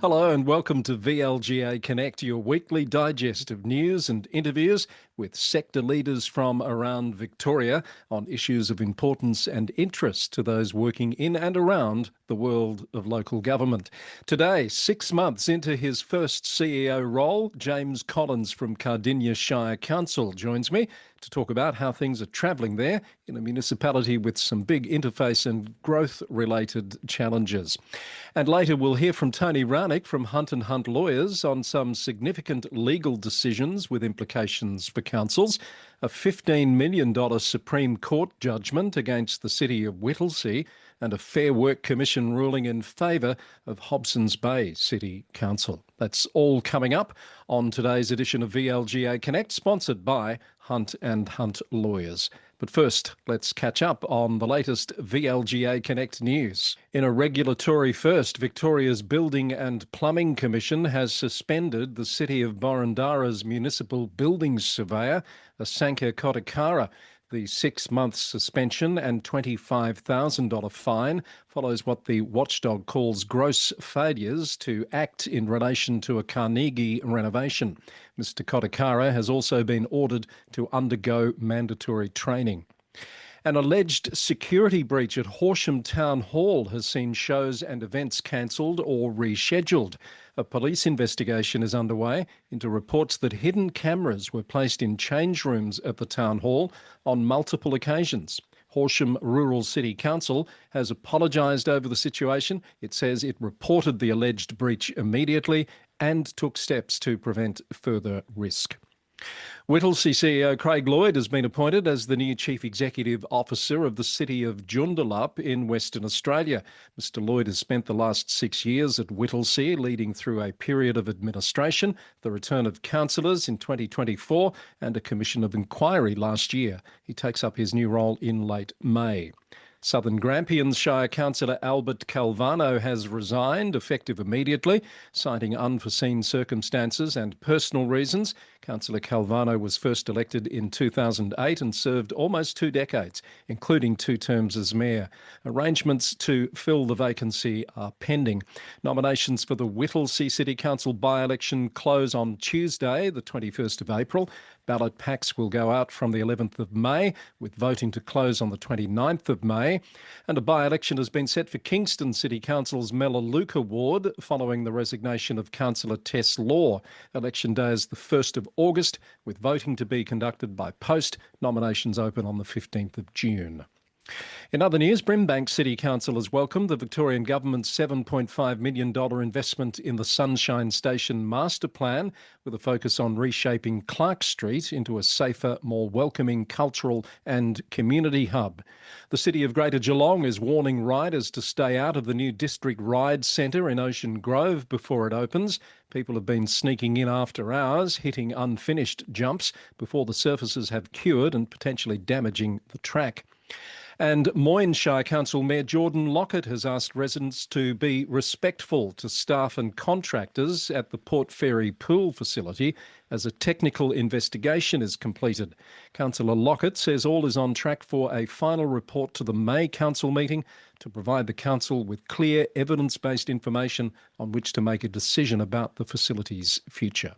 Hello and welcome to VLGA Connect, your weekly digest of news and interviews with sector leaders from around Victoria on issues of importance and interest to those working in and around the world of local government. Today, 6 months into his first CEO role, James Collins from Cardinia Shire Council joins me to talk about how things are travelling there in a municipality with some big interface and growth-related challenges. And later we'll hear from Tony Raunic from Hunt & Hunt Lawyers on some significant legal decisions with implications for councils, a $15 million Supreme Court judgment against the City of Whittlesea, and a Fair Work Commission ruling in favour of Hobsons Bay City Council. That's all coming up on today's edition of VLGA Connect, sponsored by Hunt & Hunt Lawyers. But first, let's catch up on the latest VLGA Connect news. In a regulatory first, Victoria's Building and Plumbing Commission has suspended the City of Boroondara's municipal buildings surveyor, Asanka Kotakara. The 6-month suspension and $25,000 fine follows what the watchdog calls gross failures to act in relation to a Carnegie renovation. Mr Kotakara has also been ordered to undergo mandatory training. An alleged security breach at Horsham Town Hall has seen shows and events cancelled or rescheduled. A police investigation is underway into reports that hidden cameras were placed in change rooms at the Town Hall on multiple occasions. Horsham Rural City Council has apologised over the situation. It says it reported the alleged breach immediately and took steps to prevent further risk. Whittlesea CEO Craig Lloyd has been appointed as the new Chief Executive Officer of the City of Joondalup in Western Australia. Mr Lloyd has spent the last 6 years at Whittlesea, leading through a period of administration, the return of councillors in 2024 and a commission of inquiry last year. He takes up his new role in late May. Southern Grampians Shire Councillor Albert Calvano has resigned, effective immediately, citing unforeseen circumstances and personal reasons. Councillor Calvano was first elected in 2008 and served almost 2 decades, including 2 terms as mayor. Arrangements to fill the vacancy are pending. Nominations for the Whittlesea City Council by-election close on Tuesday, the 21st of April. Ballot packs will go out from the 11th of May, with voting to close on the 29th of May. And a by-election has been set for Kingston City Council's Melaleuca ward following the resignation of Councillor Tess Law. Election day is the 1st of August, with voting to be conducted by post. Nominations open on the 15th of June. In other news, Brimbank City Council has welcomed the Victorian Government's $7.5 million investment in the Sunshine Station Master Plan, with a focus on reshaping Clark Street into a safer, more welcoming cultural and community hub. The City of Greater Geelong is warning riders to stay out of the new District Ride Centre in Ocean Grove before it opens. People have been sneaking in after hours, hitting unfinished jumps before the surfaces have cured and potentially damaging the track. And Moyne Shire Council Mayor Jordan Lockett has asked residents to be respectful to staff and contractors at the Port Fairy Pool facility as a technical investigation is completed. Councillor Lockett says all is on track for a final report to the May Council meeting to provide the Council with clear evidence-based information on which to make a decision about the facility's future.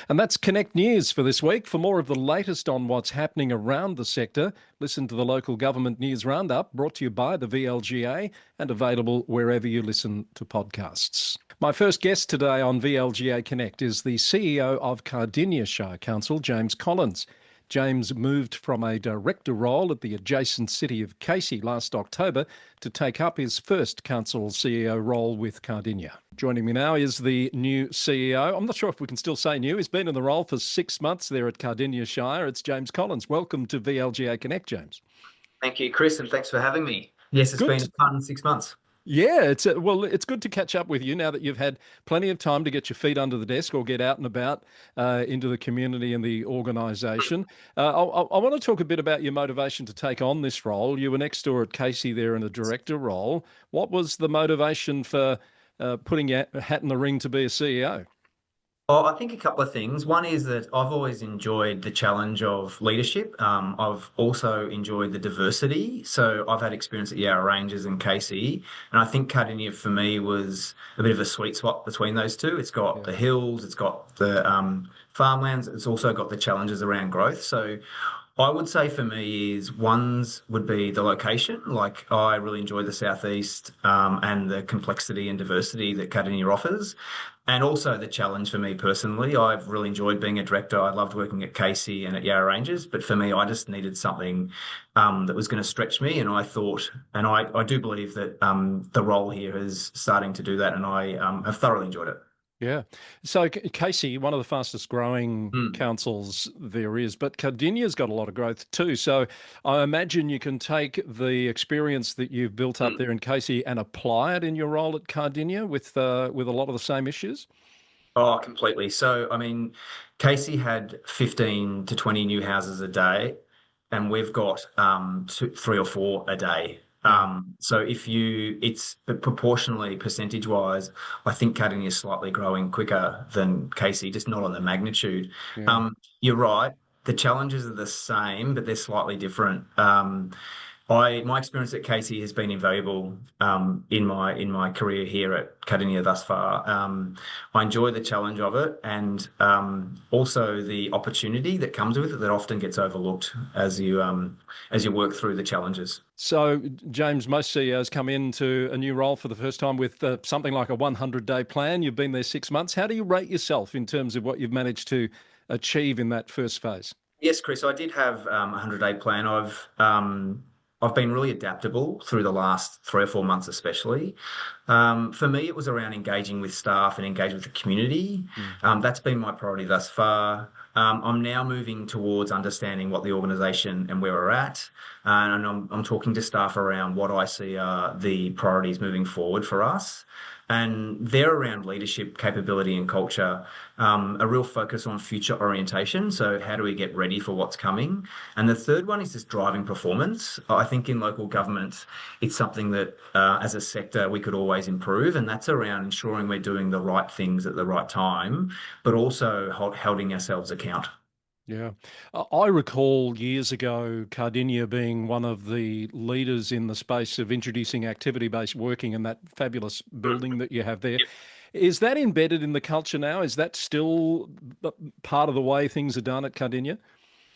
And that's Connect News for this week. For more of the latest on what's happening around the sector, listen to the Local Government News Roundup, brought to you by the VLGA and available wherever you listen to podcasts. My first guest today on VLGA Connect is the CEO of Cardinia Shire Council, James Collins. James moved from a director role at the adjacent city of Casey last October to take up his first council CEO role with Cardinia. Joining me now is the new CEO. I'm not sure if we can still say new. He's been in the role for 6 months there at Cardinia Shire. It's James Collins. Welcome to VLGA Connect, James. Thank you, Chris, and thanks for having me. Yes, it's been a fun 6 months. Yeah, it's good to catch up with you now that you've had plenty of time to get your feet under the desk or get out and about into the community and the organisation. I want to talk a bit about your motivation to take on this role. You were next door at Casey there in a director role. What was the motivation for putting your hat in the ring to be a CEO? Oh, I think a couple of things. One is that I've always enjoyed the challenge of leadership. I've also enjoyed the diversity. So I've had experience at Yarra Ranges and Casey, and I think Cardinia for me was a bit of a sweet spot between those two. It's got Yeah. the hills, it's got the farmlands, it's also got the challenges around growth. So I would say for me is ones would be the location. Like I really enjoy the southeast and the complexity and diversity that Cardinia offers, and also the challenge for me personally. I've really enjoyed being a director. I loved working at Casey and at Yarra Ranges, but for me, I just needed something that was going to stretch me. And I thought, and I do believe that the role here is starting to do that, and I have thoroughly enjoyed it. Yeah. So Casey, one of the fastest growing Mm. councils there is, but Cardinia's got a lot of growth too. So I imagine you can take the experience that you've built up Mm. there in Casey and apply it in your role at Cardinia with a lot of the same issues. Oh, completely. So, I mean, Casey had 15 to 20 new houses a day, and we've got three or four a day. Yeah. So if you, it's proportionally percentage wise, I think Cardinia is slightly growing quicker than Casey, just not on the magnitude. Yeah. You're right. The challenges are the same, but they're slightly different. My experience at Casey has been invaluable in my career here at Cardinia thus far. I enjoy the challenge of it and also the opportunity that comes with it that often gets overlooked as you work through the challenges. So, James, most CEOs come into a new role for the first time with something like a 100-day plan. You've been there 6 months. How do you rate yourself in terms of what you've managed to achieve in that first phase? Yes, Chris, I did have a 100-day plan. I've been really adaptable through the last 3 or 4 months, especially. For me, it was around engaging with staff and engage with the community. Mm. That's been my priority thus far. I'm now moving towards understanding what the organisation and where we're at, and I'm talking to staff around what I see are the priorities moving forward for us. And they're around leadership, capability, and culture, a real focus on future orientation. So, how do we get ready for what's coming? And the third one is just driving performance. I think in local government, it's something that as a sector we could always improve, and that's around ensuring we're doing the right things at the right time, but also holding ourselves account. Yeah. I recall years ago Cardinia being one of the leaders in the space of introducing activity-based working in that fabulous building that you have there. Is that embedded in the culture now? Is that still part of the way things are done at Cardinia?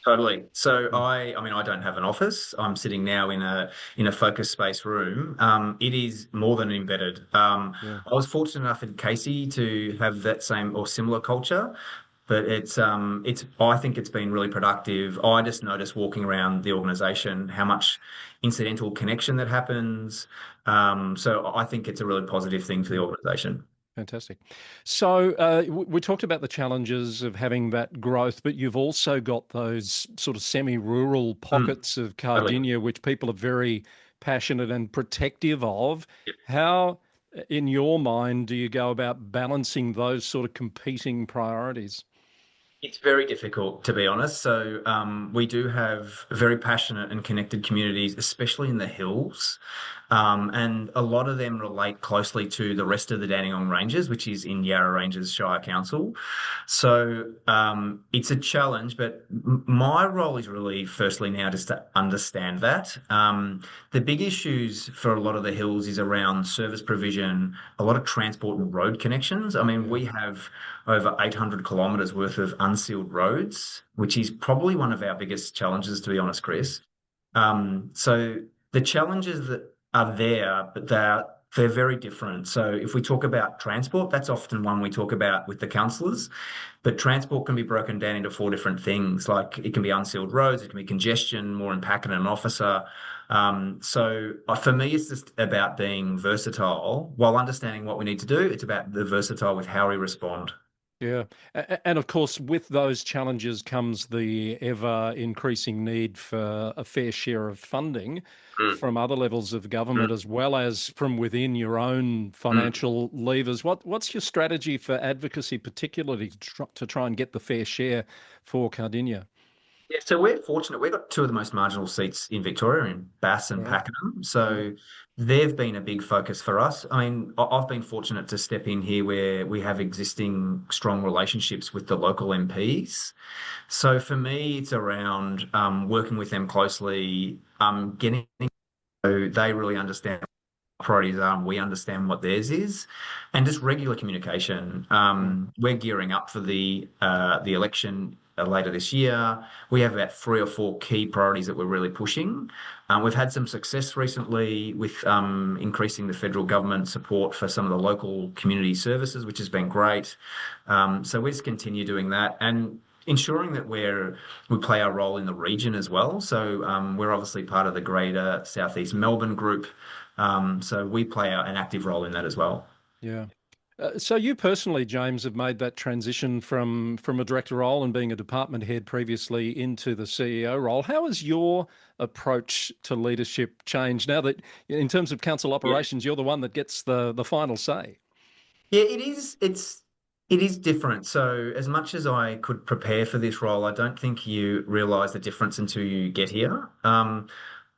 Totally. So Mm. I mean, I don't have an office. I'm sitting now in a focus space room. It is more than embedded. Yeah. I was fortunate enough in Casey to have that same or similar culture, but it's I think it's been really productive. I just noticed walking around the organisation how much incidental connection that happens. So I think it's a really positive thing for the Mm. organisation. Fantastic. So we talked about the challenges of having that growth, but you've also got those sort of semi-rural Mm, pockets of totally. Cardinia, which people are very passionate and protective of. How, in your mind, do you go about balancing those sort of competing priorities? It's very difficult, to be honest. So, we do have very passionate and connected communities, especially in the hills. And a lot of them relate closely to the rest of the Dandenong Ranges, which is in Yarra Ranges Shire Council. So, it's a challenge, but my role is really, firstly, now just to understand that. The big issues for a lot of the hills is around service provision, a lot of transport and road connections. I mean, Yeah. we have over 800 kilometres worth of unsealed roads, which is probably one of our biggest challenges, to be honest, Chris. So the challenges that are there, but they're very different. So if we talk about transport, that's often one we talk about with the councillors. But transport can be broken down into four different things. Like it can be unsealed roads, it can be congestion, more impacting an officer. So for me, it's just about being versatile while understanding what we need to do. It's about the versatile with how we respond. Yeah. And of course, with those challenges comes the ever increasing need for a fair share of funding Mm, from other levels of mm, government as well as from within your own mm. financial levers. What's your strategy for advocacy, particularly to try and get the fair share for Cardinia? Yeah, so we're fortunate. We've got two of the most marginal seats in Victoria, in Bass and Right. Pakenham. Yeah. So they've been a big focus for us. I mean, I've been fortunate to step in here where we have existing strong relationships with the local MPs. So for me, it's around working with them closely, getting so they really understand priorities are and we understand what theirs is, and just regular communication. Yeah. We're gearing up for the election later this year. We have about three or four key priorities that we're really pushing. We've had some success recently with increasing the federal government support for some of the local community services, which has been great. So we just continue doing that and ensuring that we play our role in the region as well. So we're obviously part of the greater Southeast Melbourne group. So we play an active role in that as well. Yeah. So you personally, James, have made that transition from a director role and being a department head previously into the CEO role. How has your approach to leadership changed now that, in terms of council Yeah. operations, you're the one that gets the final say? Yeah, it is. It is different. So as much as I could prepare for this role, I don't think you realize the difference until you get here.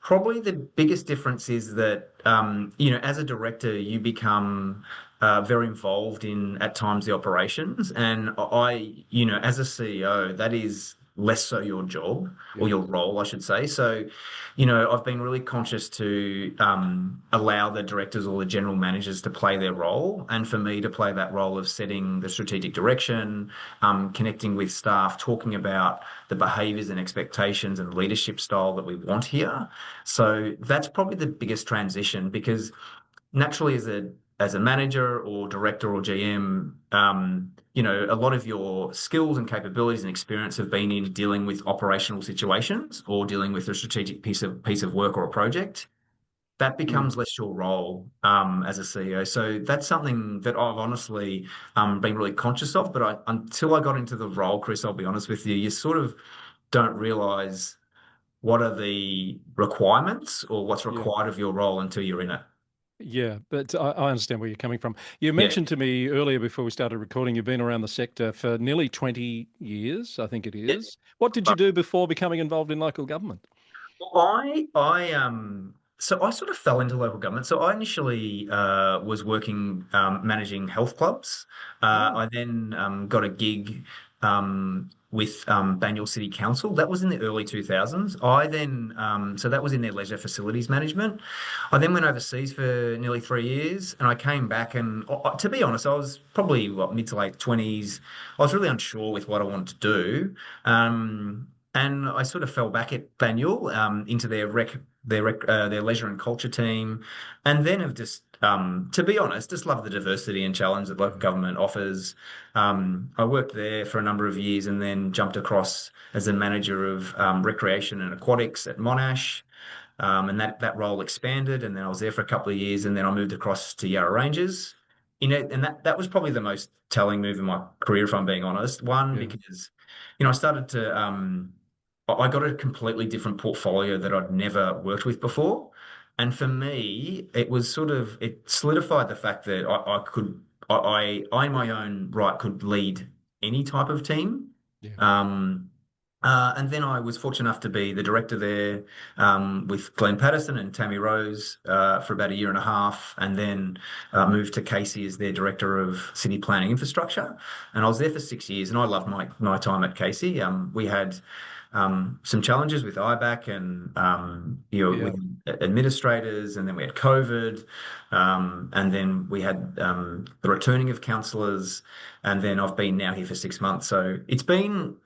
Probably the biggest difference is that as a director, you become very involved in at times the operations, and as a CEO, that is less so your job or Yeah. your role, I should say. So, I've been really conscious to allow the directors or the general managers to play their role, and for me to play that role of setting the strategic direction, connecting with staff, talking about the behaviours and expectations and leadership style that we want here. So that's probably the biggest transition because naturally as a manager or director or GM, a lot of your skills and capabilities and experience have been in dealing with operational situations or dealing with a strategic piece of work or a project. That Mm. becomes less your role as a CEO. So that's something that I've honestly been really conscious of. But until I got into the role, Chris, I'll be honest with you, you sort of don't realize what are the requirements or what's Yeah. required of your role until you're in it. Yeah, but I understand where you're coming from. You Yeah. mentioned to me earlier before we started recording, you've been around the sector for nearly 20 years, I think it Yeah. is. What did you do before becoming involved in local government? So I sort of fell into local government. So I initially was working managing health clubs. Oh, I then got a gig with Banyule City Council. That was in the early 2000s. So that was in their leisure facilities management. I then went overseas for nearly 3 years, and I came back. And to be honest, I was probably mid to late 20s. I was really unsure with what I wanted to do. And I sort of fell back at Banyule into their leisure and culture team, and then have just, to be honest, just love the diversity and challenge that local yeah, government offers. I worked there for a number of years, and then jumped across as the manager of recreation and aquatics at Monash. And that role expanded, and then I was there for a couple of years, and then I moved across to Yarra Ranges. And that was probably the most telling move in my career, if I'm being honest. One, yeah, because I started to I got a completely different portfolio that I'd never worked with before. And for me, it solidified the fact that I in my own right could lead any type of team. yeah, Um, and then I was fortunate enough to be the director there with Glenn Patterson and Tammy Rose for about a year and a half, and then moved to Casey as their director of city planning infrastructure. And I was there for 6 years, and I loved my time at Casey. We had some challenges with IBAC and yeah, with administrators, and then we had COVID, and then we had the returning of councillors, and then I've been now here for 6 months. So it's been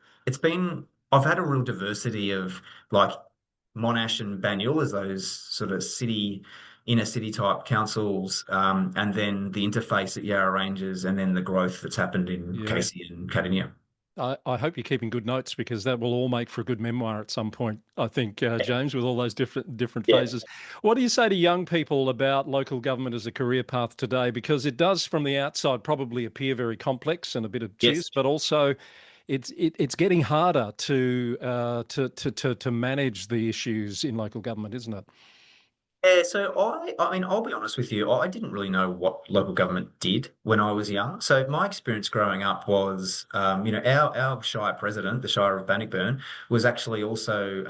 I've had a real diversity of like Monash and Banyule as those sort of inner city type councils, and then the interface at Yarra Ranges, and then the growth that's happened in yeah. Casey and Cardinia. I hope you're keeping good notes because that will all make for a good memoir at some point, I think, James, with all those different Yeah. phases. What do you say to young people about local government as a career path today? Because it does, from the outside, probably appear very complex and a bit Yes. obtuse, but also it's getting harder to manage the issues in local government, isn't it? Yeah, so I mean, I'll be honest with you, I didn't really know what local government did when I was young. So my experience growing up was, our Shire president, the Shire of Bannockburn, was actually also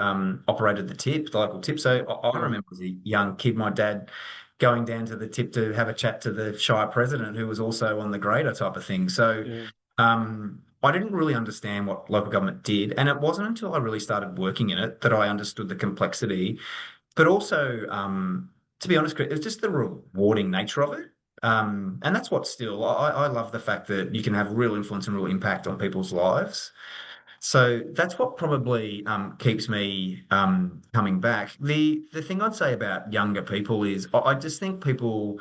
operated the tip, the local tip. So I Yeah, remember as a young kid, my dad going down to the tip to have a chat to the Shire president, who was also on the grader type of thing. So yeah, I didn't really understand what local government did, and it wasn't until I really started working in it that I understood the complexity, but also, to be honest, Chris, it's just the rewarding nature of it. And that's what still, I love the fact that you can have real influence and real impact on people's lives. So that's what probably keeps me coming back. The thing I'd say about younger people is I just think people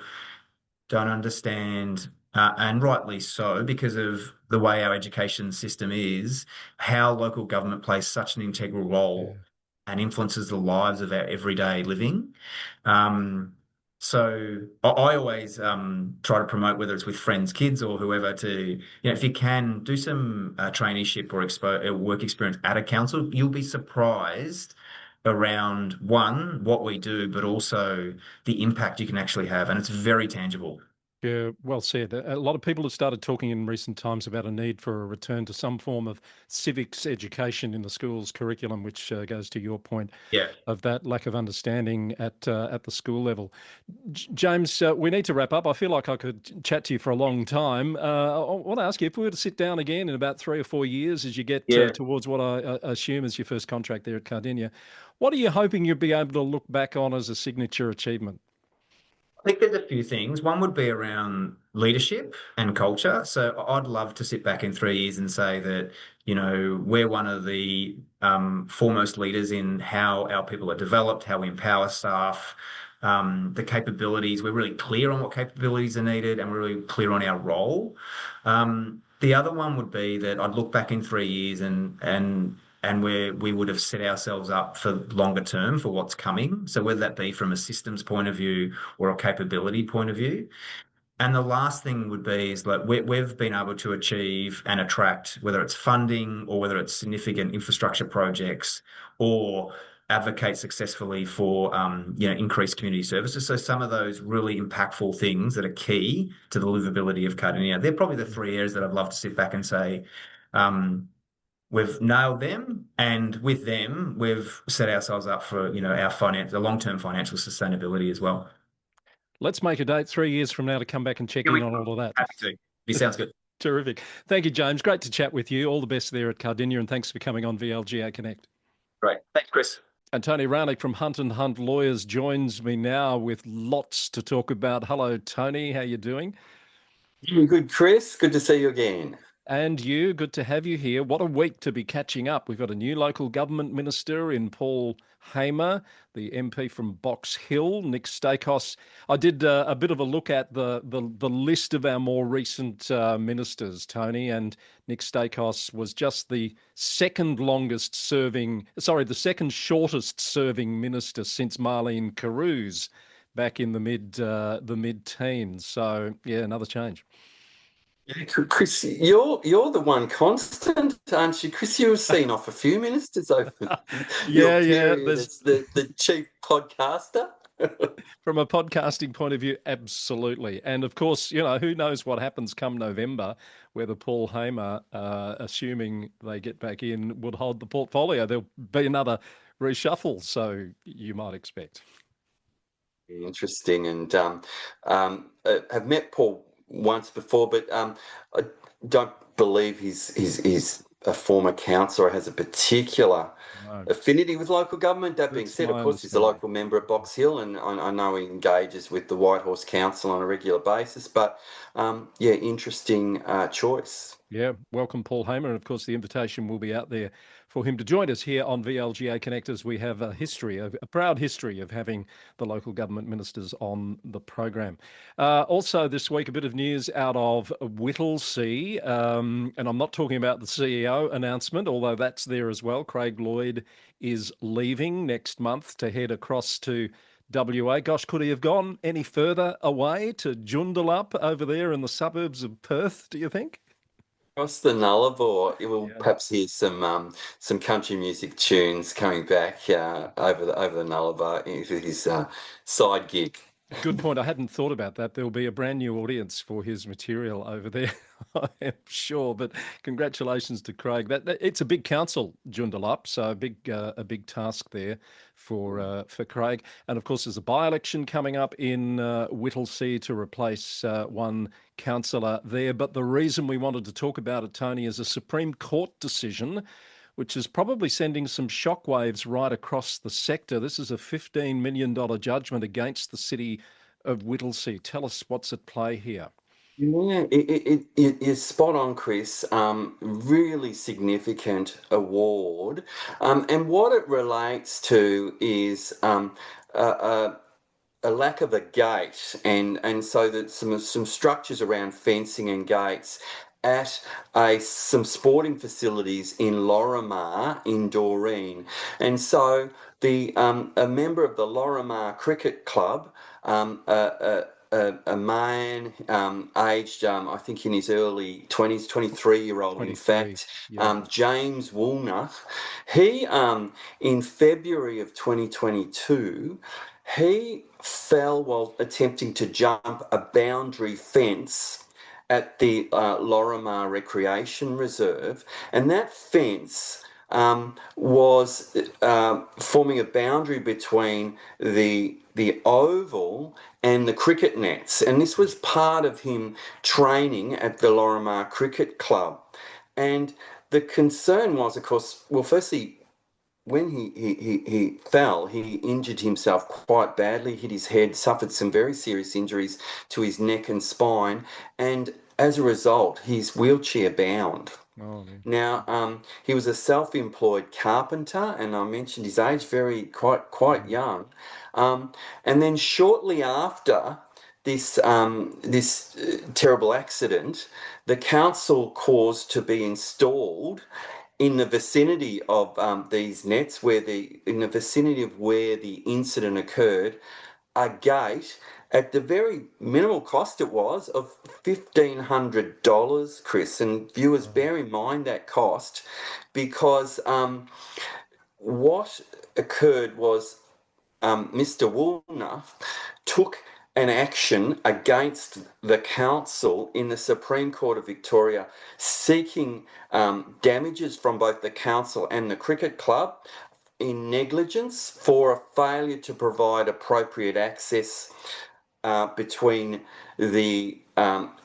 don't understand, and rightly so, because of the way our education system is, how local government plays such an integral role yeah. and influences the lives of our everyday living. Um, so I always try to promote, whether it's with friends, kids, or whoever, if you can do some traineeship or work experience at a council, you'll be surprised around one, what we do, but also the impact you can actually have. And it's very tangible. Yeah, well said. A lot of people have started talking in recent times about a need for a return to some form of civics education in the school's curriculum, which goes to your point Yeah. of that lack of understanding at the school level. James, we need to wrap up. I feel like I could chat to you for a long time. I want to ask you, if we were to sit down again in about 3 or 4 years as you get Yeah. towards what I assume is your first contract there at Cardinia, what are you hoping you'll be able to look back on as a signature achievement? I think there's a few things. One would be around leadership and culture. So I'd love to sit back in 3 years and say that, we're one of the foremost leaders in how our people are developed, how we empower staff, the capabilities. We're really clear on what capabilities are needed, and we're really clear on our role. The other one would be that I'd look back in 3 years and where we would have set ourselves up for longer term for what's coming. So whether that be from a systems point of view or a capability point of view. And the last thing would be is like we've been able to achieve and attract, whether it's funding or whether it's significant infrastructure projects, or advocate successfully for increased community services. So some of those really impactful things that are key to the livability of Cardinia, they're probably the three areas that I'd love to sit back and say, we've nailed them, and with them, we've set ourselves up for, the long-term financial sustainability as well. Let's make a date 3 years from now to come back and check Yeah, in on all of that. happy to. This sounds good. Terrific. Thank you, James. Great to chat with you. All the best there at Cardinia, and thanks for coming on VLGA Connect. Great. Thanks, Chris. And Tony Raunic from Hunt and Hunt Lawyers joins me now with lots to talk about. Hello, Tony. How you doing? Good, Chris. Good to see you again. And you, good to have you here. What a week to be catching up. We've got a new local government minister in Paul Hamer, the MP from Box Hill, Nick Stakos. I did a bit of a look at the list of our more recent ministers, Tony, and Nick Stakos was just the second shortest serving minister since Marlene Carew's back in the mid-teens. So yeah, another change. Chris, you're the one constant, aren't you? Chris, you've seen off a few ministers over your Yeah. period as the chief podcaster. From a podcasting point of view, absolutely. And of course, who knows what happens come November, whether Paul Hamer, assuming they get back in, would hold the portfolio. There'll be another reshuffle, so you might expect. Interesting. And have met Paul once before, but I don't believe he's a former councillor or has a particular No, affinity with local government. That being that's said, of my course, he's a understanding. local member at Box Hill, and I know he engages with the Whitehorse Council on a regular basis. But interesting choice. Yeah, welcome Paul Hamer. And of course, the invitation will be out there for him to join us here on VLGA Connect, as we have a proud history of having the local government ministers on the program. Also this week, a bit of news out of Whittlesea. And I'm not talking about the CEO announcement, although that's there as well. Craig Lloyd is leaving next month to head across to WA. Gosh, could he have gone any further away to Joondalup over there in the suburbs of Perth, do you think? across the Nullarbor, you will Yeah. perhaps hear some country music tunes coming back over the Nullarbor into his side gig. Good point. I hadn't thought about that. There'll be a brand new audience for his material over there, I am sure. But congratulations to Craig. It's a big council, Joondalup, so a big task there for Craig. And of course, there's a by-election coming up in Whittlesea to replace one councillor there. But the reason we wanted to talk about it, Tony, is a Supreme Court decision which is probably sending some shockwaves right across the sector. This is a $15 million judgment against the City of Whittlesea. Tell us what's at play here. Yeah, it is spot on, Chris. Really significant award. And what it relates to is a lack of a gate, and so that some structures around fencing and gates at some sporting facilities in Lorimar in Doreen. And so the a member of the Lorimar Cricket Club, a man aged, I think in his early 20s, 23-year-old, in 23, fact, yeah. James Woolner, he, in February of 2022, he fell while attempting to jump a boundary fence at the Lorimar Recreation Reserve, and that fence was forming a boundary between the oval and the cricket nets, and this was part of him training at the Lorimar Cricket Club. And the concern was, of course, well, firstly, when he fell, he injured himself quite badly, hit his head, suffered some very serious injuries to his neck and spine, and as a result, he's wheelchair bound. Oh, man. Now, he was a self-employed carpenter, and I mentioned his age, quite young. And then shortly after this terrible accident, the council caused to be installed in the vicinity of these nets, in the vicinity of where the incident occurred, a gate at the very minimal cost it was of $1,500, Chris. And viewers, bear in mind that cost, because what occurred was Mr. Woolner took an action against the council in the Supreme Court of Victoria, seeking damages from both the council and the cricket club in negligence for a failure to provide appropriate access between the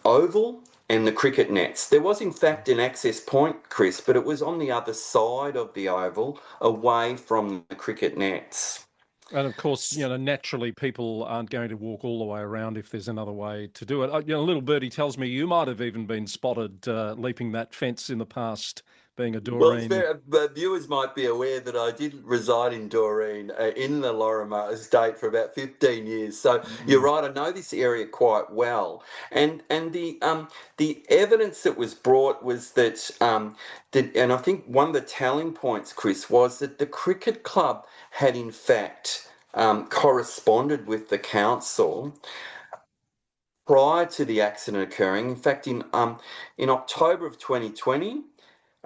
oval and the cricket nets. There was, in fact, an access point, Chris, but it was on the other side of the oval, away from the cricket nets. And of course, naturally people aren't going to walk all the way around if there's another way to do it. Little birdie tells me you might have even been spotted leaping that fence in the past, being a Well, it's Doreen. fair, but viewers might be aware that I did reside in Doreen, in the Lorimar estate, for about 15 years. So you're right, I know this area quite well. And the evidence that was brought was that, and I think one of the telling points, Chris, was that the cricket club had in fact corresponded with the council prior to the accident occurring. In fact, in October of 2020.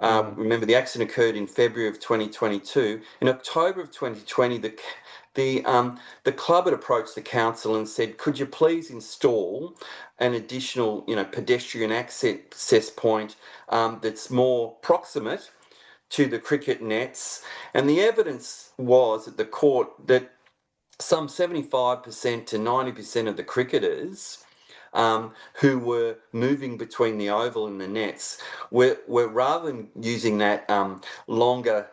Remember, the accident occurred in February of 2022. In October of 2020, the club had approached the council and said, "Could you please install an additional, pedestrian access point that's more proximate to the cricket nets?" And the evidence was at the court that some 75% to 90% of the cricketers who were moving between the oval and the nets were rather than using that longer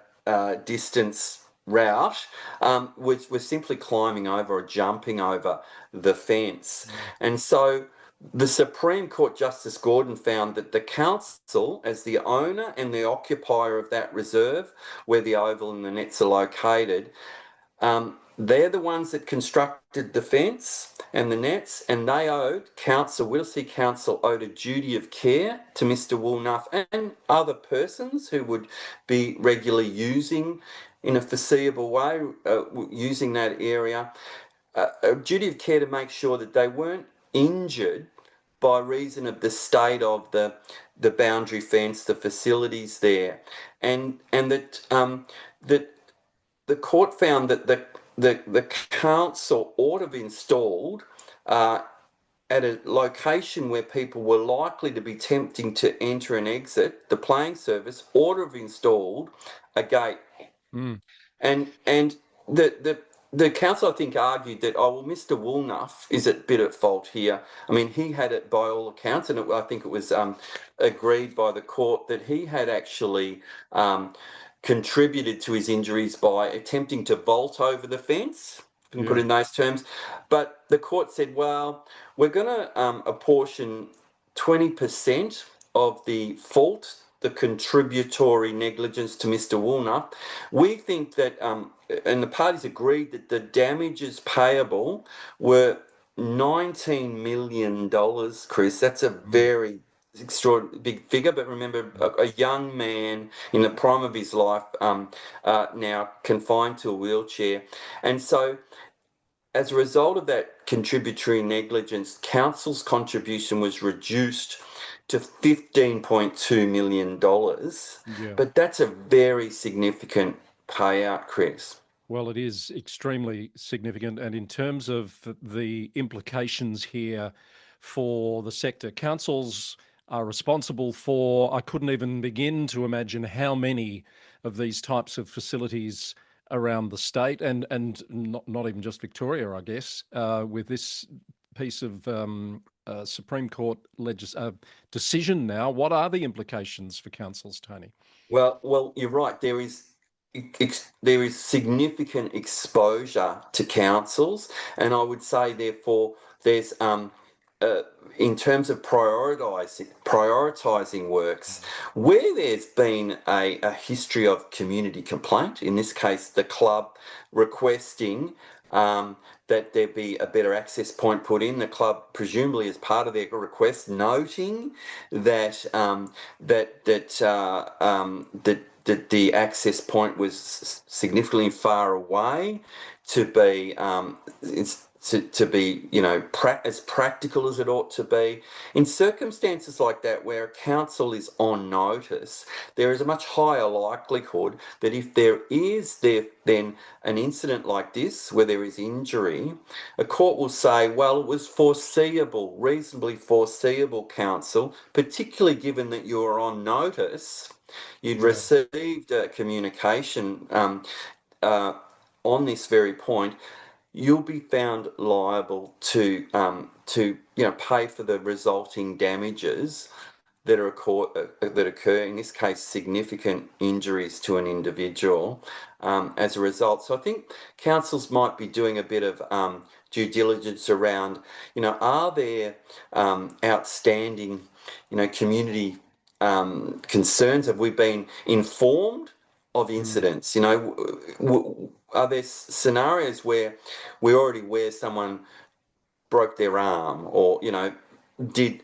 distance route, were simply climbing over or jumping over the fence. And so the Supreme Court Justice Gordon found that the council, as the owner and the occupier of that reserve where the oval and the nets are located, they're the ones that constructed the fence and the nets, and they Whittlesea Council owed a duty of care to Mr. Woolnuff and other persons who would be regularly using, in a foreseeable way, using that area, a duty of care to make sure that they weren't injured by reason of the state of the boundary fence, the facilities there, and that the court found that the council ought to have installed at a location where people were likely to be tempting to enter and exit, the playing service ought to have installed a gate. And the council, I think, argued that, oh, well, Mr. Woolnough is a bit at fault here. I mean, he had it by all accounts, and I think it was agreed by the court that he had actually contributed to his injuries by attempting to vault over the fence, if you can put it in those terms. But the court said, well, we're going to apportion 20% of the fault, the contributory negligence, to Mr. Woolnough. We think that, and the parties agreed that the damages payable were $19 million, Chris. That's a very extraordinary big figure, but remember, a young man in the prime of his life, now confined to a wheelchair. And so, as a result of that contributory negligence, council's contribution was reduced to $15.2 million. But that's a very significant payout, Chris. Well, it is extremely significant. And in terms of the implications here for the sector, councils are responsible for, I couldn't even begin to imagine how many of these types of facilities around the state, and not even just Victoria, I guess, with this piece of Supreme Court decision now. What are the implications for councils, Tony? Well, you're right. There is significant exposure to councils, and I would say, therefore, there's in terms of prioritising works, where there's been a history of community complaint, in this case the club requesting that there be a better access point put in, the club presumably as part of their request noting that that the access point was significantly far away to be to be, as practical as it ought to be. In circumstances like that, where a council is on notice, there is a much higher likelihood that if there then an incident like this, where there is injury, a court will say, well, it was foreseeable, reasonably foreseeable, council, particularly given that you were on notice, you'd received a communication on this very point, you'll be found liable to pay for the resulting damages that occur, in this case, significant injuries to an individual as a result. So I think councils might be doing a bit of due diligence around, are there outstanding, community concerns? Have we been informed of incidents? Are there scenarios where someone broke their arm, or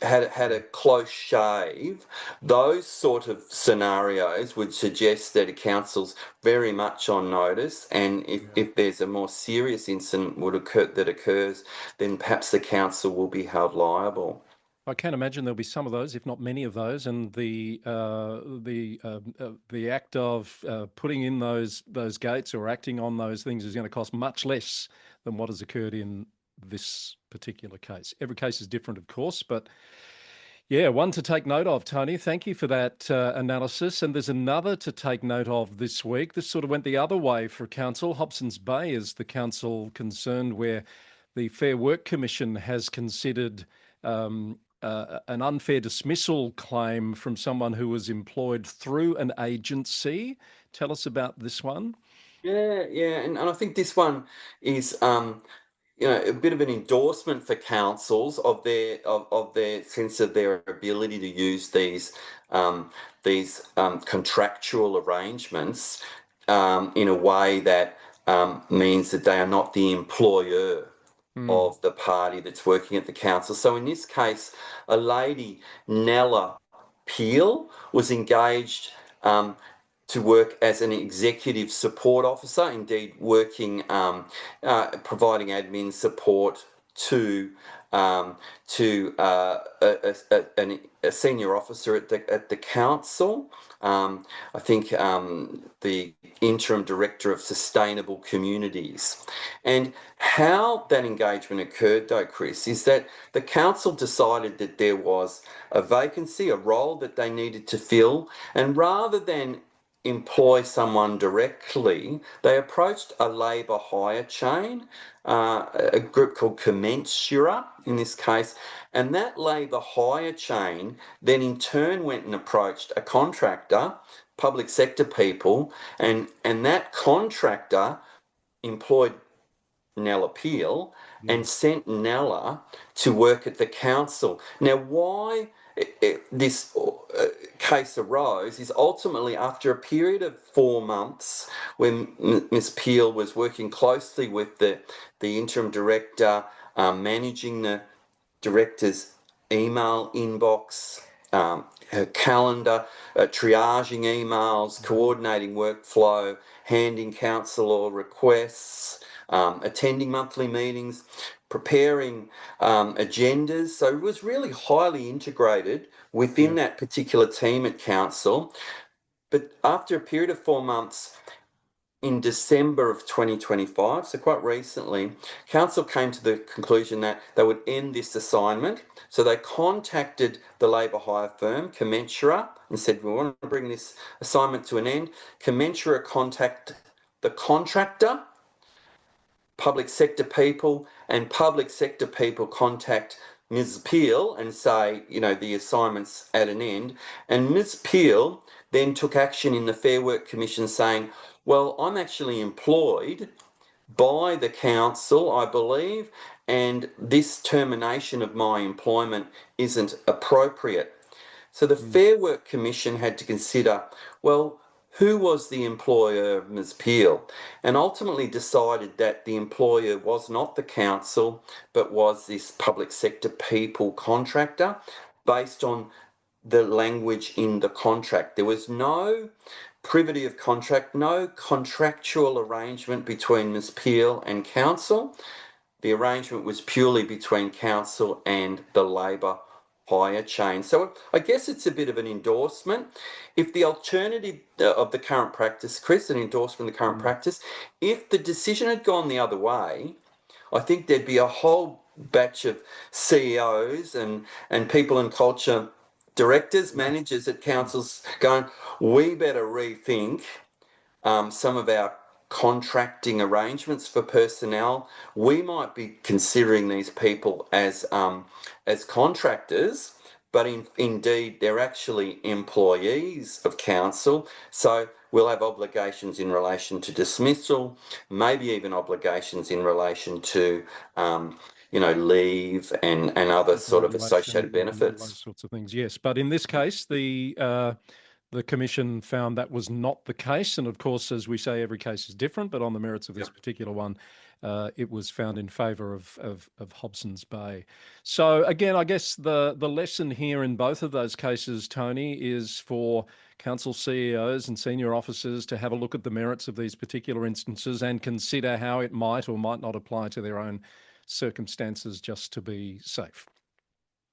had a close shave? Those sort of scenarios would suggest that a council's very much on notice, and if there's a more serious incident that occurs, then perhaps the council will be held liable. I can imagine there'll be some of those, if not many of those, and the act of putting in those gates or acting on those things is going to cost much less than what has occurred in this particular case. Every case is different, of course, but yeah, one to take note of, Tony. Thank you for that analysis. And there's another to take note of this week. This sort of went the other way for council. Hobsons Bay is the council concerned, where the Fair Work Commission has considered an unfair dismissal claim from someone who was employed through an agency. Tell us about this one. Yeah, and I think this one is a bit of an endorsement for councils of their sense of their ability to use these contractual arrangements in a way that means that they are not the employer of the party that's working at the council. So in this case, a lady, Nella Peel, was engaged to work as an executive support officer, indeed working, providing admin support to to a senior officer at the council. I think the interim director of sustainable communities. And how that engagement occurred, though, Chris, is that the council decided that there was a vacancy, a role that they needed to fill, and rather than employ someone directly, they approached a labour hire chain, a group called Commensura in this case, and that labour hire chain then in turn went and approached a contractor, public sector people, and that contractor employed Nella Peel and sent Nella to work at the council. Now, why this case arose is ultimately after a period of 4 months when Ms Peel was working closely with the interim director, managing the director's email inbox, her calendar, triaging emails, coordinating workflow, handing council requests, attending monthly meetings, preparing agendas. So it was really highly integrated within that particular team at council. But after a period of 4 months, in December of 2025, so quite recently, council came to the conclusion that they would end this assignment. So they contacted the labour hire firm, Commensura, and said, we want to bring this assignment to an end. Commensura contact the contractor, public sector people, and public sector people contact Ms Peel and say, you know, the assignment's at an end. And Ms Peel then took action in the Fair Work Commission saying, well, I'm actually employed by the council, I believe, and this termination of my employment isn't appropriate. So the Fair Work Commission had to consider, well, who was the employer of Ms Peel, and ultimately decided that the employer was not the council, but was this public sector people contractor based on the language in the contract. There was no privity of contract, no contractual arrangement between Ms Peel and council. The arrangement was purely between council and the labour hire chain. So I guess it's a bit of an endorsement. If the alternative of the current practice, Chris, an endorsement of the current practice, if the decision had gone the other way, I think there'd be a whole batch of CEOs and people in culture, directors, managers at councils going, we better rethink some of our contracting arrangements for personnel. We might be considering these people as contractors, but indeed they're actually employees of council. So we'll have obligations in relation to dismissal, maybe even obligations in relation to leave and other sort of associated benefits. Those sorts of things, yes. But in this case, the Commission found that was not the case. And of course, as we say, every case is different, but on the merits of this particular one, it was found in favour of Hobsons Bay. So again, I guess the lesson here in both of those cases, Tony, is for council CEOs and senior officers to have a look at the merits of these particular instances and consider how it might or might not apply to their own circumstances, just to be safe.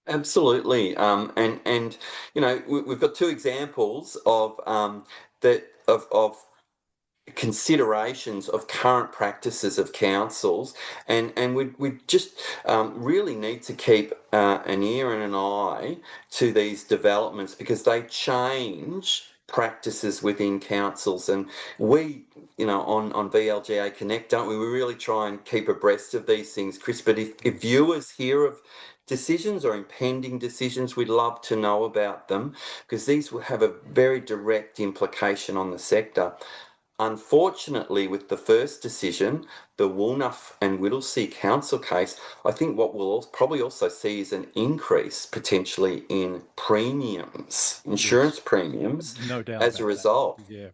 Absolutely, and you know, we've got two examples of of considerations of current practices of councils, and we just really need to keep an ear and an eye to these developments, because they change practices within councils. And we, you know, on VLGA Connect, don't we? We really try and keep abreast of these things, Chris. But if viewers hear of decisions or impending decisions, we'd love to know about them, because these will have a very direct implication on the sector. Unfortunately, with the first decision, the Woolnough and Whittlesea Council case, I think what we'll probably also see is an increase potentially in premiums, insurance premiums, no doubt as a result. Yeah,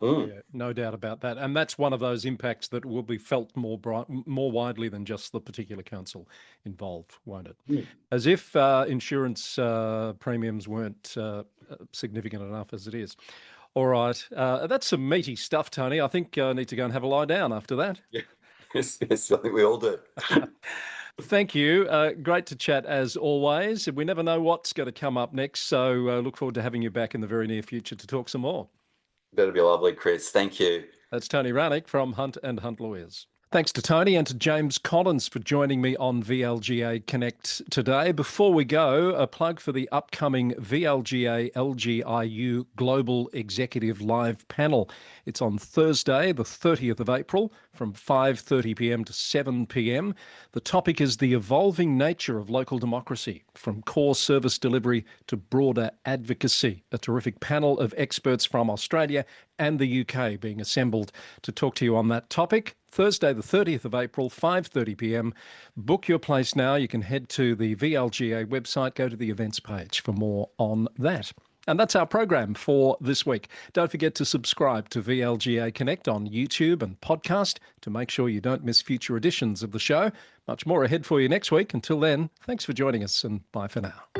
no doubt about that. And that's one of those impacts that will be felt more widely than just the particular council involved, won't it? As if insurance premiums weren't significant enough as it is. All right. That's some meaty stuff, Tony. I think I need to go and have a lie down after that. Yeah. Yes, I think we all do. Thank you. Great to chat as always. We never know what's going to come up next, so look forward to having you back in the very near future to talk some more. That'll be lovely, Chris. Thank you. That's Tony Raunic from Hunt and Hunt Lawyers. Thanks to Tony and to James Collins for joining me on VLGA Connect today. Before we go, a plug for the upcoming VLGA LGIU Global Executive Live Panel. It's on Thursday, the 30th of April, from 5:30pm to 7pm. The topic is the evolving nature of local democracy, from core service delivery to broader advocacy. A terrific panel of experts from Australia and the UK being assembled to talk to you on that topic. Thursday, the 30th of April, 5:30pm. Book your place now. You can head to the VLGA website, go to the events page for more on that. And that's our program for this week. Don't forget to subscribe to VLGA Connect on YouTube and podcast to make sure you don't miss future editions of the show. Much more ahead for you next week. Until then, thanks for joining us and bye for now.